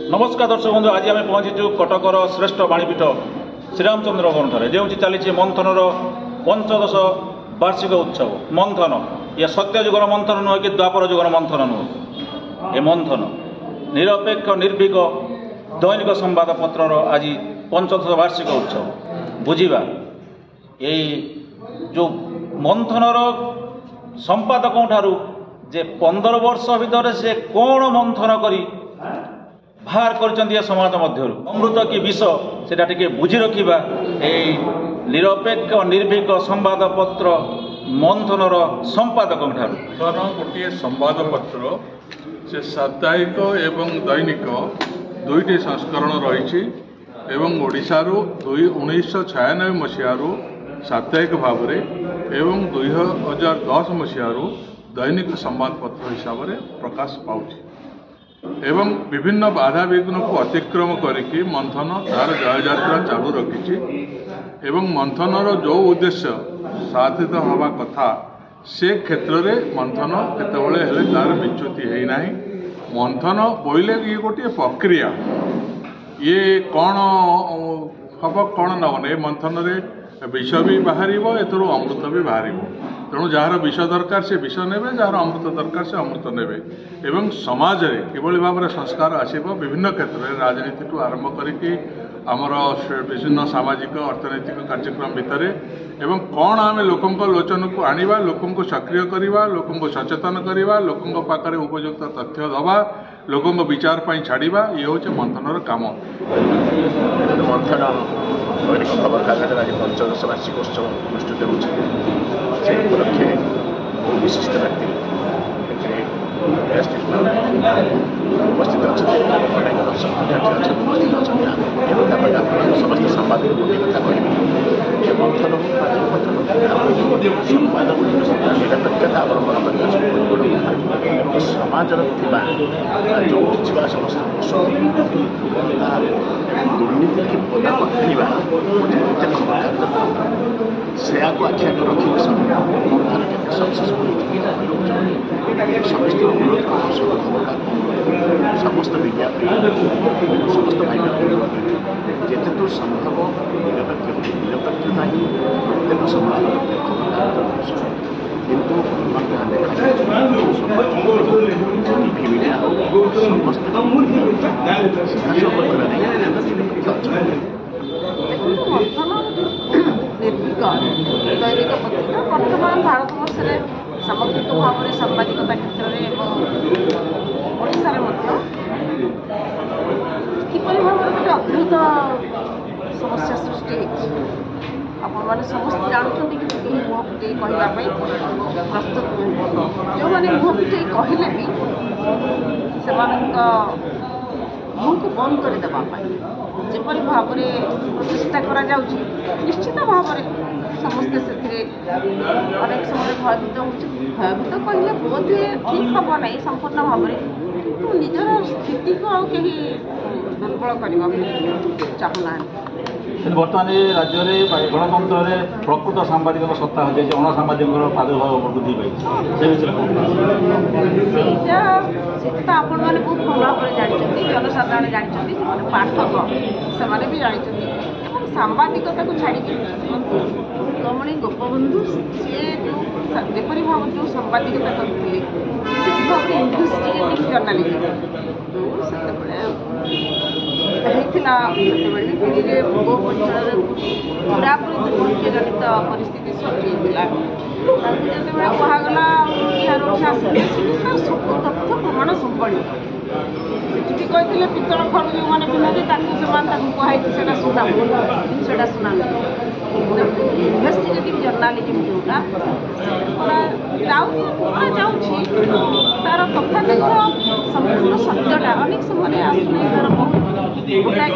नमस्कार दर्शक बंधु, आज आम पहुंचीचु कटकर श्रेष्ठ बाणीपीठ श्रीरामचंद्र ग्रंथरे जो चली मंथनर 15 वार्षिक उत्सव। मंथन ये सत्य जुगर मंथन नुह कि द्वापर जुगर मंथन नुह, ये मंथन निरपेक्ष निर्भीक दैनिक संवादपत्र आज 15 वार्षिक उत्सव बुझा। ये जो मंथनर संपादक ठारू जे 15 वर्ष भितर से कौन मंथन करी बाहर कर समाज मध्य अमृत कि विष से बुझी रखा। निरपेक्ष निर्भीक संवादपत्र मंथनर संपादक गोटे संवादपत्र से साप्ताहिक एवं दैनिक दुईटी संस्करण रही। ओडिशारू 1996 मसीहारू साप्ताहिक भाव एवं 2010 मसीहारू दैनिक संवादपत्र हिसाब से प्रकाश पाउछि एवं विभिन्न बाधा विघ्न को अतिक्रम करके मंथन तार जययात्रा चालू रखी। एवं मंथनर जो उद्देश्य साधित हवा कथा से क्षेत्र में मंथन केतबेले हेले तार विच्युति है ना। मंथन बोले ये गोटे प्रक्रिया, ये कौन हम कौन नबने मंथन विष भी बाहर एथर अमृत भी बाहर। तेणु जार विष दरकार से विष ने, जार अमृत दरकार से अमृत ने। एवं समाज में किभली भाव में संस्कार आसब विभिन्न क्षेत्र में राजनीति ठू आरंभ करके आमर विभिन्न सामाजिक अर्थनैतिक कार्यक्रम भितर एवं कौन आम लोकों लोचन को आनिबा, लोकों को सक्रिय करवा, लोकों को सचेतन करवा, लोकों पाखे उपयुक्त तथ्य दवा, लोकों विचार पर छाड़ा, ये हूँ मंथनर काम। मंथन दैनिक खबर कागज आज 15 वार्षिक उत्सव अनुष्ठित होपलक्षे बहु विशिष्ट व्यक्ति उपस्थित अच्छा अनेक दर्शक उपस्थित अच्छा समस्त सांबादिक गोटे कथा कह मंथन संवाद निरपेक्षता अवलंबन करने समाज जो कि समस्त दुर्नीति की पदार्थ खेलवा गोटे खबर से आखि आगे रखी मंथन के सक्सेसफुल समस्त अनुरोध समस्त विज्ञापन समस्त भाई जिते दूर संभव निरपेक्षता ही प्रत्येक समाज किंतु टीवी मीडिया समस्त निर्भीक दैनिक पत्रिका वर्तमान भारत वर्ष में सामग्रिक भाव में सांबादिकता क्षेत्र में ओडिशार किपरि भाव में गोटे अद्भुत समस्या सृष्टि आपने समस्त जानते कि मुह फिटे कहवाई प्रस्तुत जो मैंने मुह फिटे कहले भी से मुह को बंद करदेवाई जपरी भाव में प्रचेषा करा निश्चित भाव में समस्ते से अनेक समय भयभीत भयभीत कहले बोध ठीक हम ना संपूर्ण भाव में किंतु निजर स्थिति को कहीं दुर्बल करने चाहूना। बर्तमान राज्य में गणतंत्र प्रकृत सांबादिक सत्ता हो जाए अणसामाजिक प्रादुर्भाव वृद्धि पाई आपण मैंने बहुत भल भाव जानते जनसाधारण जानते पाठक से भी जानते सांबादिकता को छाड़ी कमणी गोपबंधु सी जोपरी भाव जो सांबादिकता करते भाव में इन्वेस्टिगेटिव जर्नालिज्म से भोग अंचल पूरापूरी दुर्भाग्य जनित परिस्थिति सृष्टि होता कहगला बिहार तार सब तथ्य प्रमाण संबलित सेठी कहते पितल खड़ जो मैंने पिंधे कहना सुना सुना इन्वेस्टिगेटिव जर्नालिज्म जोटा तार तथ्य संपूर्ण सत्यटा अनेक समय आसुना तार बहुत गोटाए